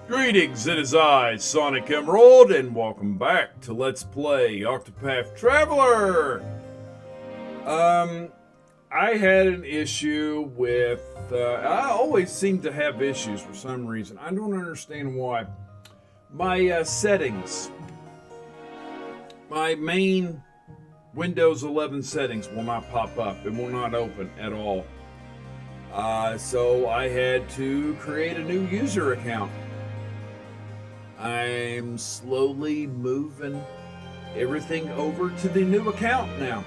Greetings, it is I, Sonicemerald, and welcome back to Let's Play Octopath Traveler! I had an issue with, I always seem to have issues for some reason. I don't understand why. My settings, my main Windows 11 settings will not pop up. It will not open at all. So I had to create a new user account. I'm slowly moving everything over to the new account now.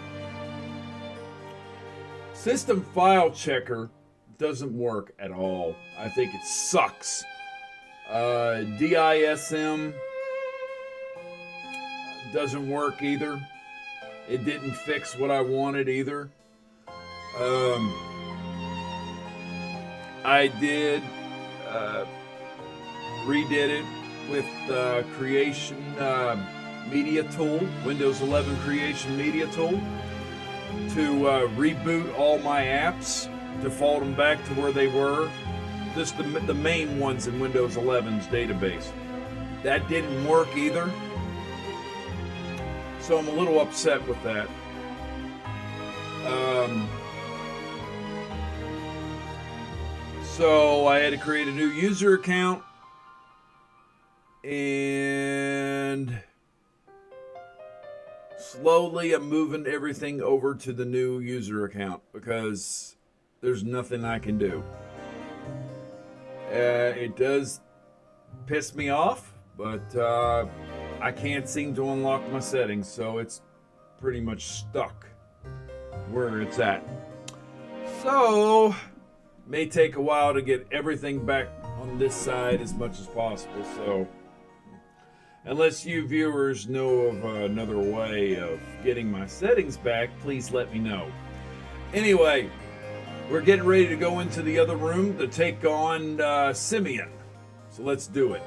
System file checker doesn't work at all. I think it sucks. DISM doesn't work either. It didn't fix what I wanted either. I did redid it with Creation Media Tool, Windows 11 Creation Media Tool, to reboot all my apps, default them back to where they were, just the main ones in Windows 11's database. That didn't work either, so I'm a little upset with that. So I had to create a new user account, and slowly I'm moving everything over to the new user account because there's nothing I can do. It does piss me off, but I can't seem to unlock my settings, so it's pretty much stuck where it's at. So may take a while to get everything back on this side as much as possible. So unless you viewers know of another way of getting my settings back, please let me know. Anyway, we're getting ready to go into the other room to take on Simeon. So let's do it.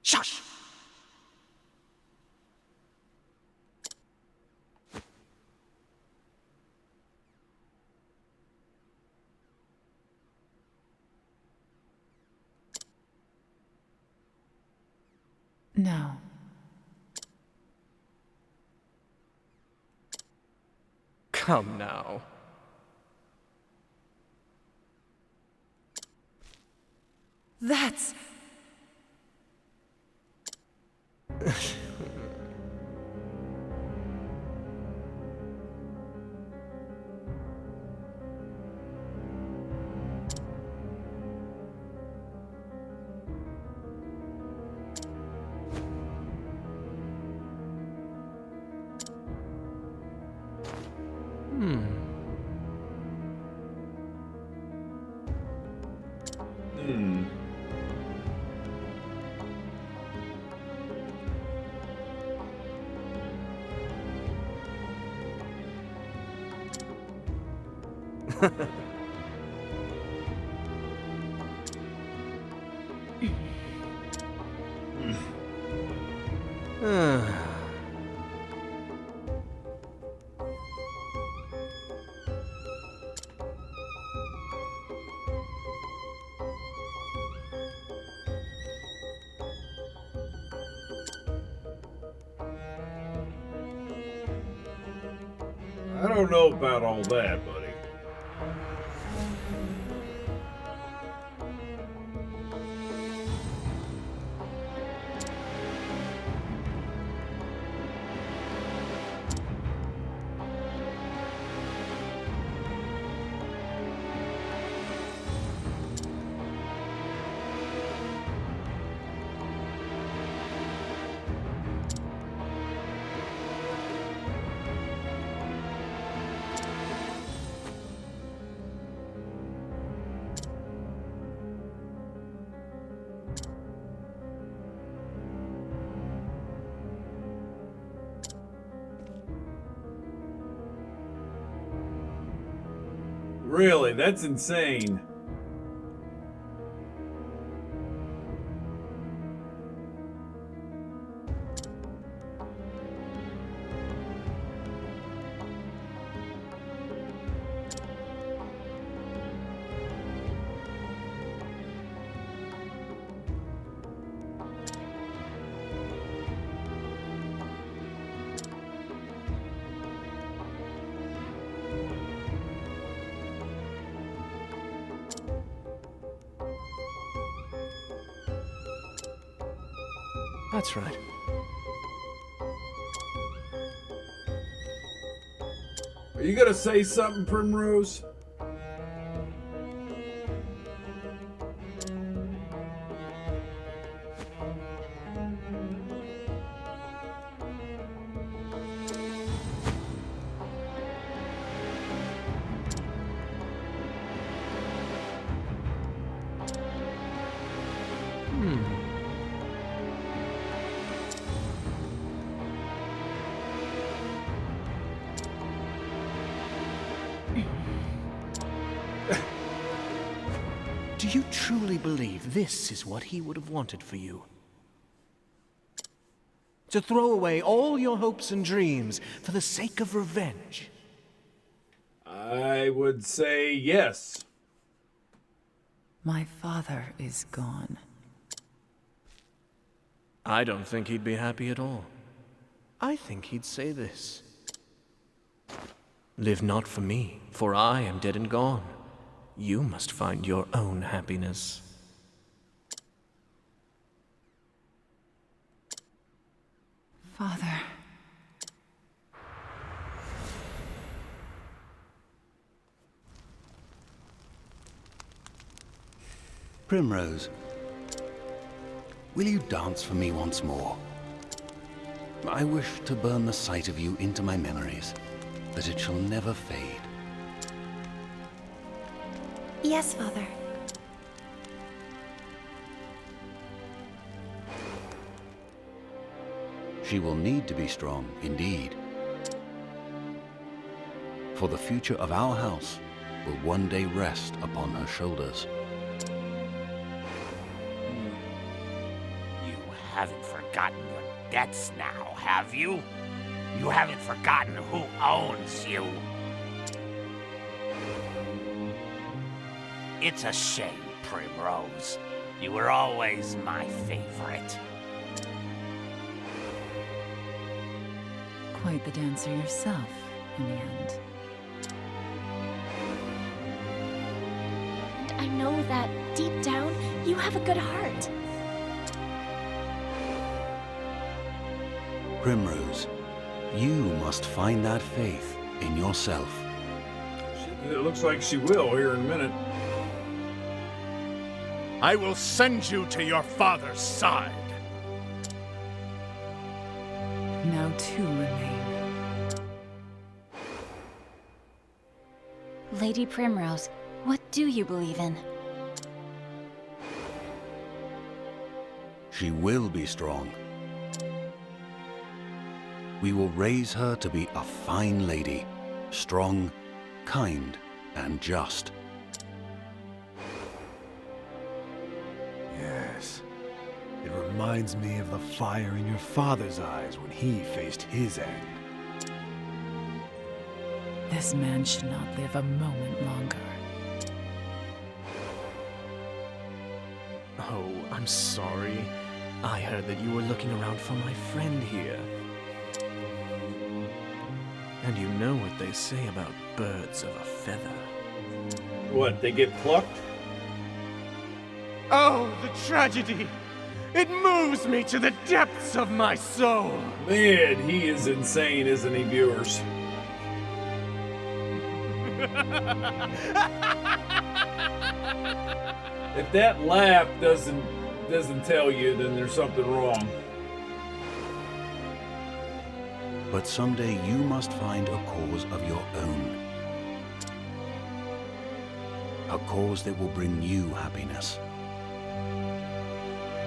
Shush! No. Come now. That's... I don't know about all that, buddy. Really, that's insane. That's right. Are you gonna say something, Primrose? Do you truly believe this is what he would have wanted for you? To throw away all your hopes and dreams for the sake of revenge? I would say yes. My father is gone. I don't think he'd be happy at all. I think he'd say this. Live not for me, for I am dead and gone. You must find your own happiness. Father. Primrose, will you dance for me once more? I wish to burn the sight of you into my memories, that it shall never fade. Yes, Father. She will need to be strong, indeed. For the future of our house will one day rest upon her shoulders. You haven't forgotten your debts now, have you? You haven't forgotten who owns you. It's a shame, Primrose. You were always my favorite. Quite the dancer yourself, in the end. And I know that, deep down, you have a good heart. Primrose, you must find that faith in yourself. It looks like she will here in a minute. I will send you to your father's side. Now two remain. Lady Primrose, what do you believe in? She will be strong. We will raise her to be a fine lady, strong, kind, and just. Yes. It reminds me of the fire in your father's eyes when he faced his end. This man should not live a moment longer. Oh, I'm sorry. I heard that you were looking around for my friend here. And you know what they say about birds of a feather. What, they get plucked? Oh, the tragedy! It moves me to the depths of my soul! Man, he is insane, isn't he, viewers? If that laugh doesn't tell you, then there's something wrong. But someday you must find a cause of your own. A cause that will bring you happiness.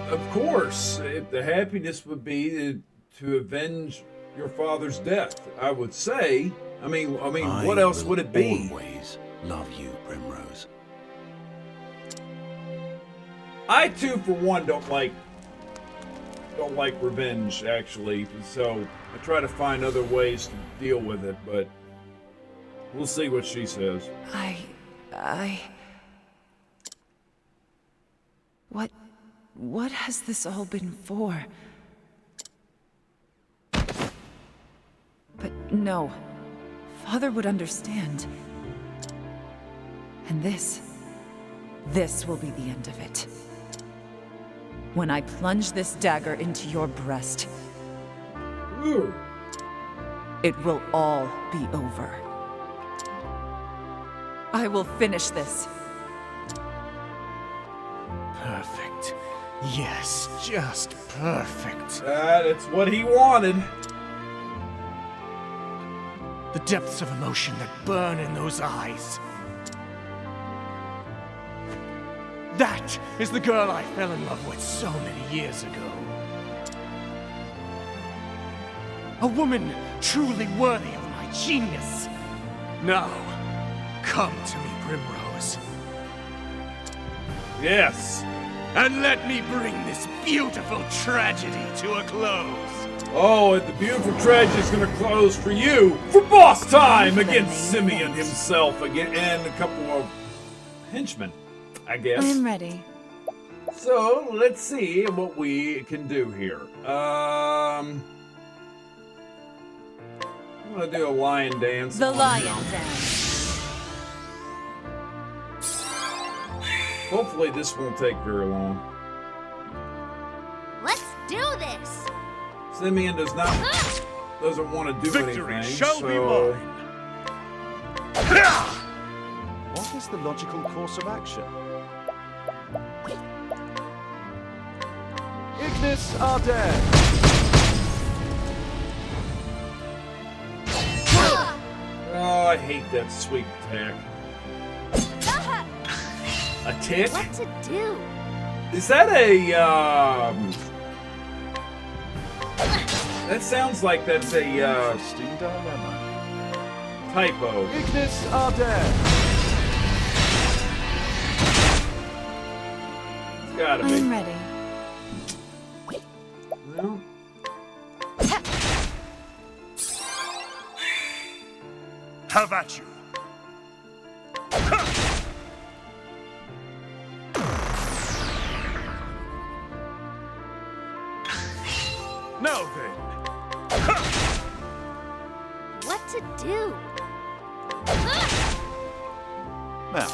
Of course, if the happiness would be to avenge your father's death, I would say. I mean, what else would it be? Always love you, Primrose. I too, for one, don't like revenge, actually. So I try to find other ways to deal with it, but we'll see what she says. What has this all been for? But no. Father would understand. And this will be the end of it. when I plunge this dagger into your breast, Ooh. it will all be over. I will finish this. Perfect. Yes, just perfect. It's what he wanted. The depths of emotion that burn in those eyes. That is the girl I fell in love with so many years ago. A woman truly worthy of my genius. Now, come to me, Primrose. Yes. And let me bring this beautiful tragedy to a close. Oh, and the beautiful tragedy is going to close for you for boss time against Simeon himself again, and a couple of henchmen, I guess. I'm ready. So let's see what we can do here. I'm gonna do a lion dance. The on lion him. dance. Hopefully this won't take very long. Let's do this. Simeon doesn't want to do Victory anything. shall so be mine. What is the logical course of action? Ignis Arden! Oh, I hate that sweet attack. A tick? What to do? Is that a that sounds like that's a Interesting dilemma. typo. Ignis Arden! It's gotta be. I'm ready. Well, Have at you. Now then. What to do? Now,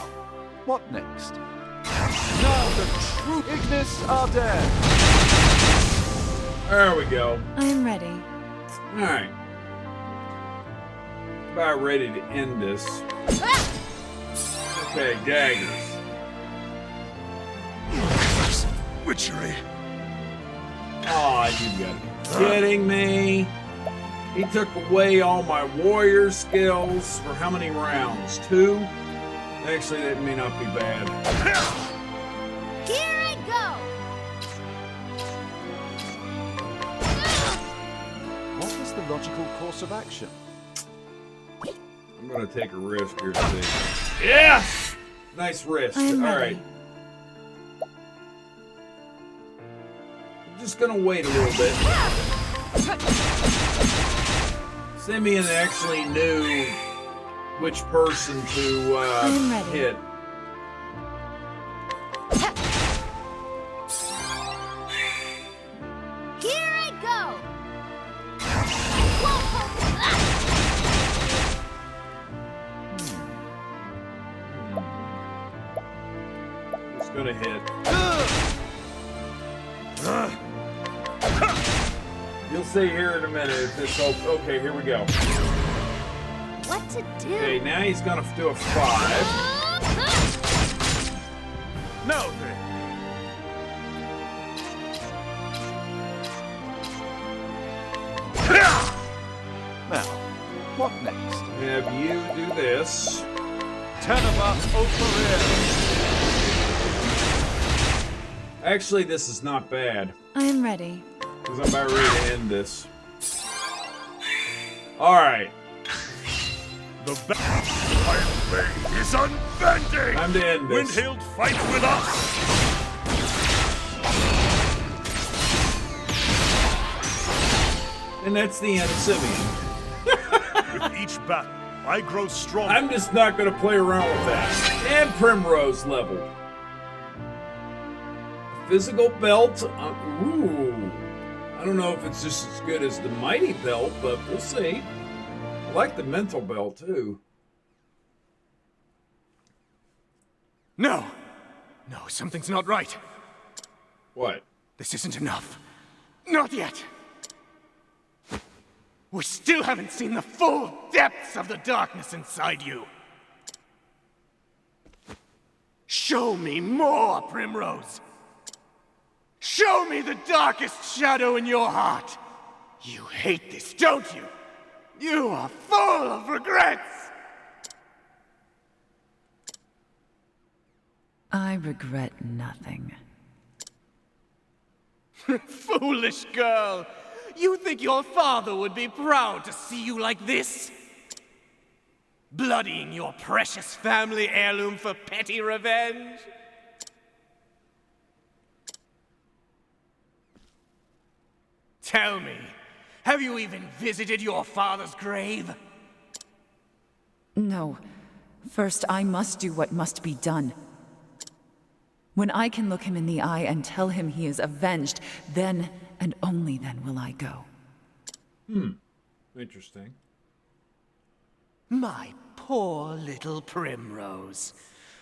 what next? Now the true Ignis Arden! there we go. I'm ready. Alright. About ready to end this. Okay, daggers. Witchery. Oh, you gotta be kidding me. He took away all my warrior skills for how many rounds? 2? Actually, that may not be bad. Here I go. What is the logical course of action? I'm gonna take a risk here, see. Yes! Nice risk. I'm Alright. ready. I'm just gonna wait a little bit. Simeon actually knew which person to I'm ready. hit. Here I go. It's gonna hit. You'll see here in a minute if this okay, here we go. What to do? Okay, now he's gonna do a 5. Now then. Now, what next? Have you do this. Tenebrae Operer! Actually, this is not bad. I'm ready. Because I'm about ready to end this. Alright. The Iron Blade is unbending! Time to end this. Windhild fights with us! And that's the end of Simeon. With each battle, I grow stronger. I'm just not going to play around with that. And Primrose leveled. A physical belt. Ooh. I don't know if it's just as good as the mighty belt, but we'll see. I like the mental belt, too. No! No, something's not right. What? This isn't enough. Not yet. We still haven't seen the full depths of the darkness inside you. Show me more, Primrose. Show me the darkest shadow in your heart. You hate this, don't you? You are full of regrets. I regret nothing. Foolish girl. You think your father would be proud to see you like this? Bloodying your precious family heirloom for petty revenge? Tell me, have you even visited your father's grave? No. First, I must do what must be done. When I can look him in the eye and tell him he is avenged, then and only then will I go. Interesting. My poor little Primrose.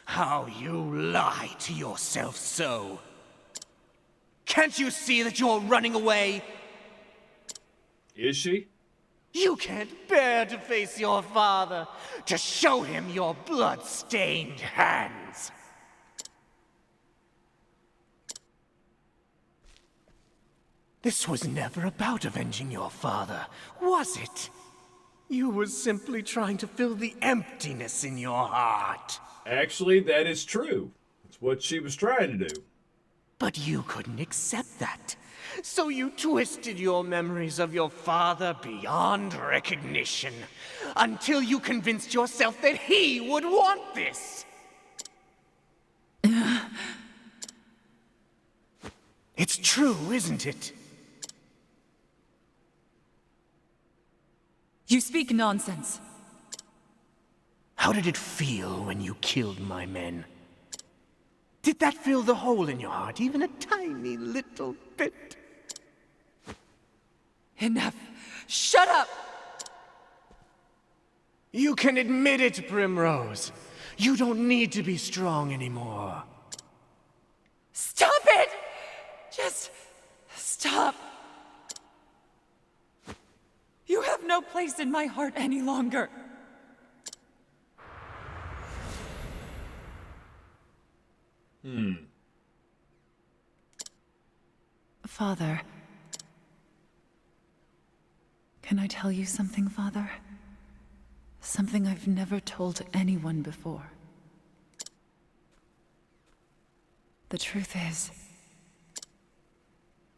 How you lie to yourself so. Can't you see that you're running away? Is she? You can't bear to face your father, to show him your blood-stained hands. This was never about avenging your father, was it? You were simply trying to fill the emptiness in your heart. Actually, that is true. That's what she was trying to do. But you couldn't accept that. So you twisted your memories of your father beyond recognition, until you convinced yourself that he would want this. It's true, isn't it? You speak nonsense. How did it feel when you killed my men? Did that fill the hole in your heart even a tiny little bit? Enough. Shut up! You can admit it, Primrose. You don't need to be strong anymore. Stop it! Just stop. You have no place in my heart any longer. Father. Can I tell you something, Father? Something I've never told anyone before. The truth is,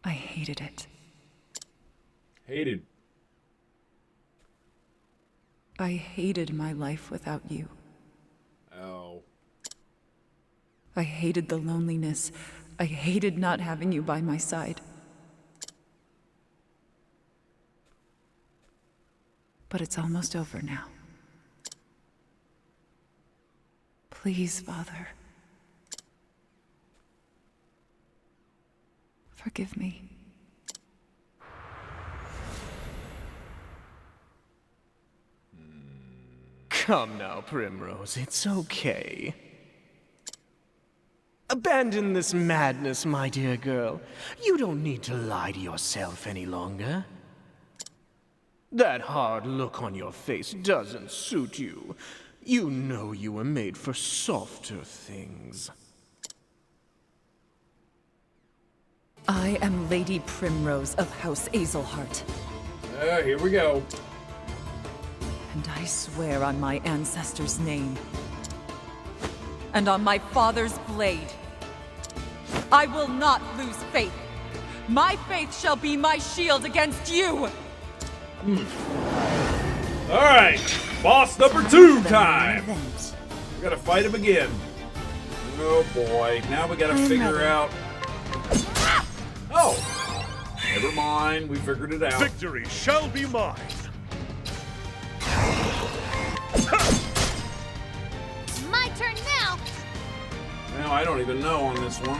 I hated it. Hated. I hated my life without you. Oh. I hated the loneliness. I hated not having you by my side. But it's almost over now. Please, Father. Forgive me. Come now, Primrose, it's okay. Abandon this madness, my dear girl. You don't need to lie to yourself any longer. That hard look on your face doesn't suit you. You know you were made for softer things. I am Lady Primrose of House Azelheart. Here we go. And I swear on my ancestors' name, and on my father's blade, I will not lose faith. My faith shall be my shield against you! Alright, boss number 2 time! We gotta fight him again. Oh boy, now we gotta figure out... Oh! Never mind, we figured it out. Victory shall be mine. My turn now. Now I don't even know on this one.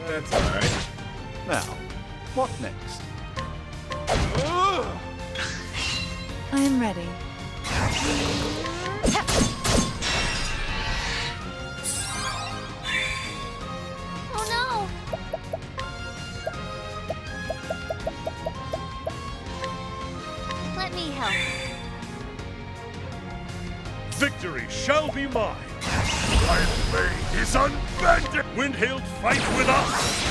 That's alright. Now, what next? I am ready. Victory shall be mine. My blade is unbending. Windhild, fight with us.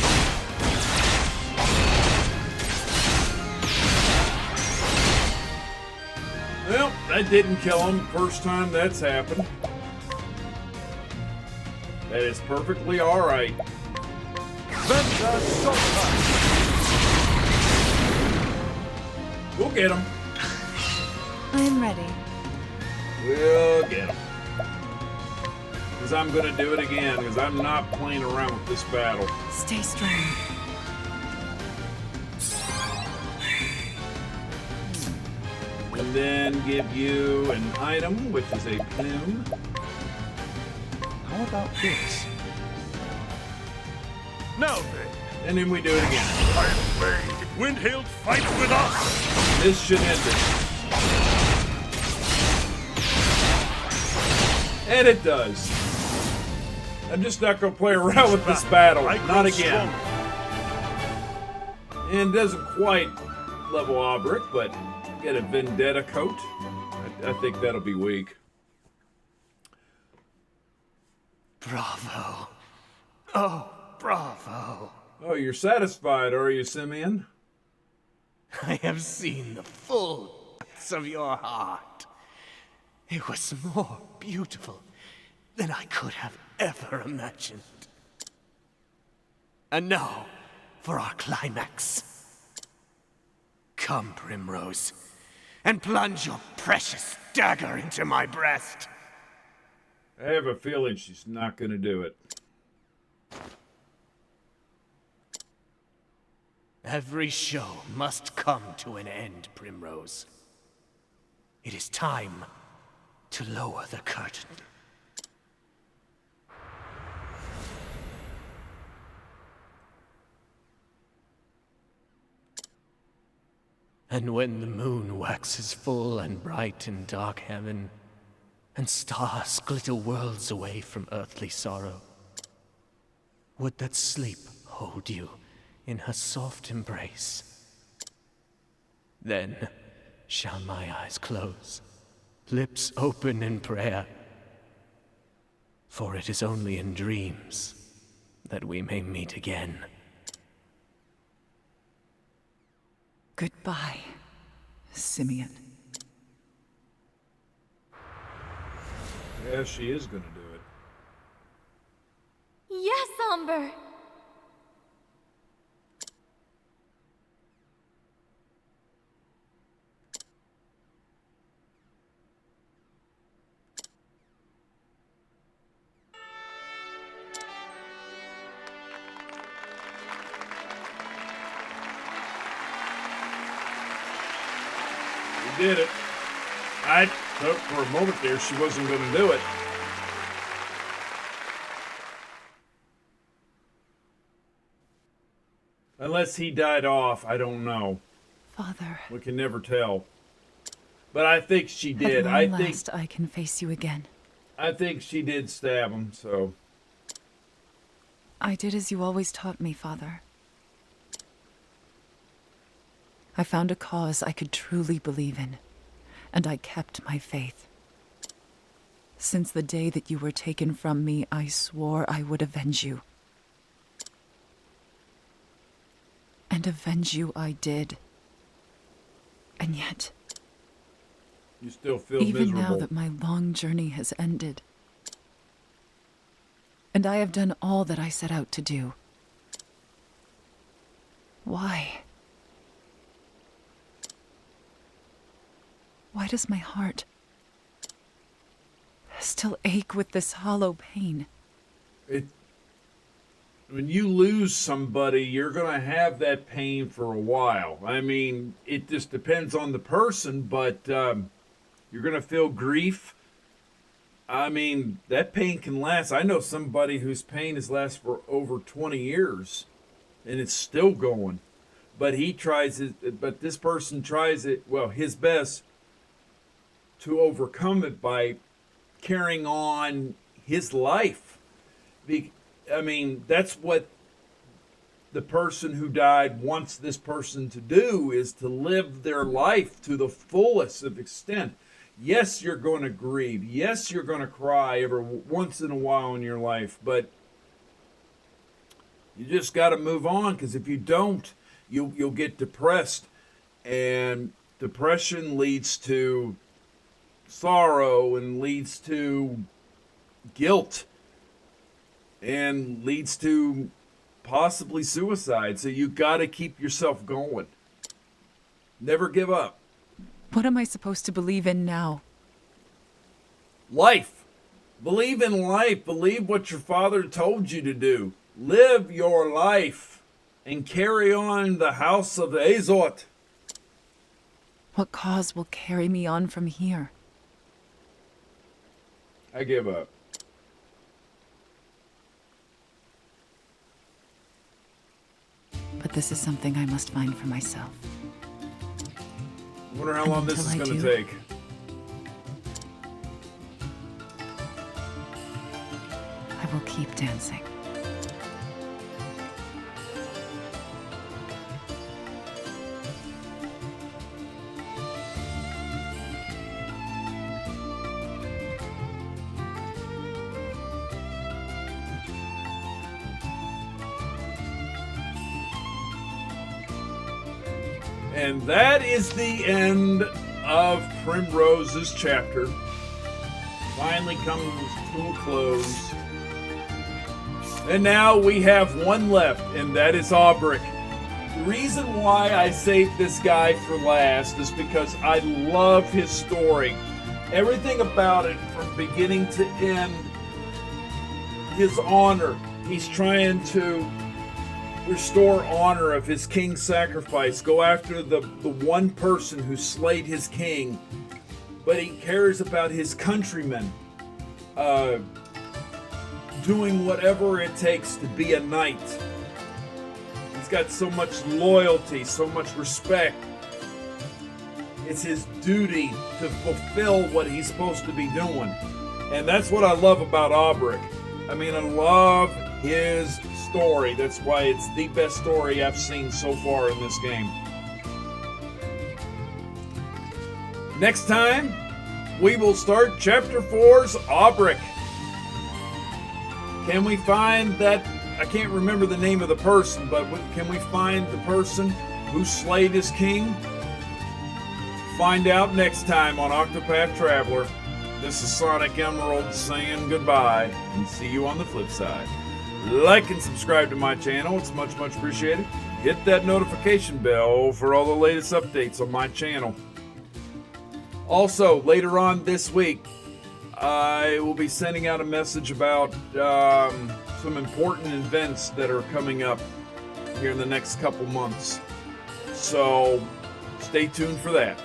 Well, that didn't kill him. First time that's happened. That is perfectly alright. We'll get him. I'm ready. We'll get him. Because I'm going to do it again, because I'm not playing around with this battle. Stay strong. And then give you an item, which is a plume. How about this? Now then, And then we do it again. my blade. Windhild, fight with us. This should end it. And it does. I'm just not going to play around with this battle. I grow Not again. stronger. And doesn't quite level Aubrek, but get a Vendetta coat. I think that'll be weak. Bravo. Oh, bravo. Oh, you're satisfied, are you, Simeon? I have seen the full depths of your heart. It was more beautiful than I could have ever imagined. And now, for our climax. Come, Primrose, and plunge your precious dagger into my breast. I have a feeling she's not going to do it. Every show must come to an end, Primrose. It is time to lower the curtain. And when the moon waxes full and bright in dark heaven, and stars glitter worlds away from earthly sorrow, would that sleep hold you in her soft embrace? Then shall my eyes close, lips open in prayer, for it is only in dreams that we may meet again. Goodbye, Simeon. Yeah, she is going to do it. Yes, Umber. We did it. I thought for a moment there she wasn't going to do it. Unless he died off, I don't know. Father, We can never tell. But I think she at did. long I think last I can face you again. she did stab him, so I did as you always taught me, Father. I found a cause I could truly believe in, and I kept my faith. Since the day that you were taken from me, I swore I would avenge you. And avenge you I did. And yet, you still feel even miserable. now that my long journey has ended, and I have done all that I set out to do, why? Why does my heart still ache with this hollow pain? When you lose somebody, you're going to have that pain for a while. I mean, it just depends on the person, but you're going to feel grief. I mean, that pain can last. I know somebody whose pain has lasted for over 20 years, and it's still going. But this person tries it, well, his best to overcome it by carrying on his life. I mean, that's what the person who died wants this person to do, is to live their life to the fullest of extent. Yes, you're going to grieve. Yes, you're going to cry every once in a while in your life, but you just got to move on, because if you don't, you'll get depressed, and depression leads to sorrow and leads to guilt and leads to possibly suicide. So you got to keep yourself going. Never give up. What am I supposed to believe in now? Life. Believe in life. Believe what your father told you to do. Live your life and carry on the house of Azot. What cause will carry me on from here? I give up. But this is something I must find for myself. I wonder how long this is going to take. I will keep dancing. And that is the end of Primrose's chapter. Finally comes to a close. And now we have one left, and that is Aubric. The reason why I saved this guy for last is because I love his story. Everything about it, from beginning to end, his honor. He's trying to restore honor of his king's sacrifice, go after the one person who slayed his king, but he cares about his countrymen, doing whatever it takes to be a knight. He's got so much loyalty, so much respect. It's his duty to fulfill what he's supposed to be doing. And that's what I love about Aubric. I mean, I love his story. That's why it's the best story I've seen so far in this game. Next time, we will start Chapter 4's Aubric. Can we find that? I can't remember the name of the person, but can we find the person who slayed his king? Find out next time on Octopath Traveler. This is Sonicemerald saying goodbye, and see you on the flip side. Like and subscribe to my channel. It's much, much appreciated. Hit that notification bell for all the latest updates on my channel. Also, later on this week, I will be sending out a message about some important events that are coming up here in the next couple months. So, stay tuned for that.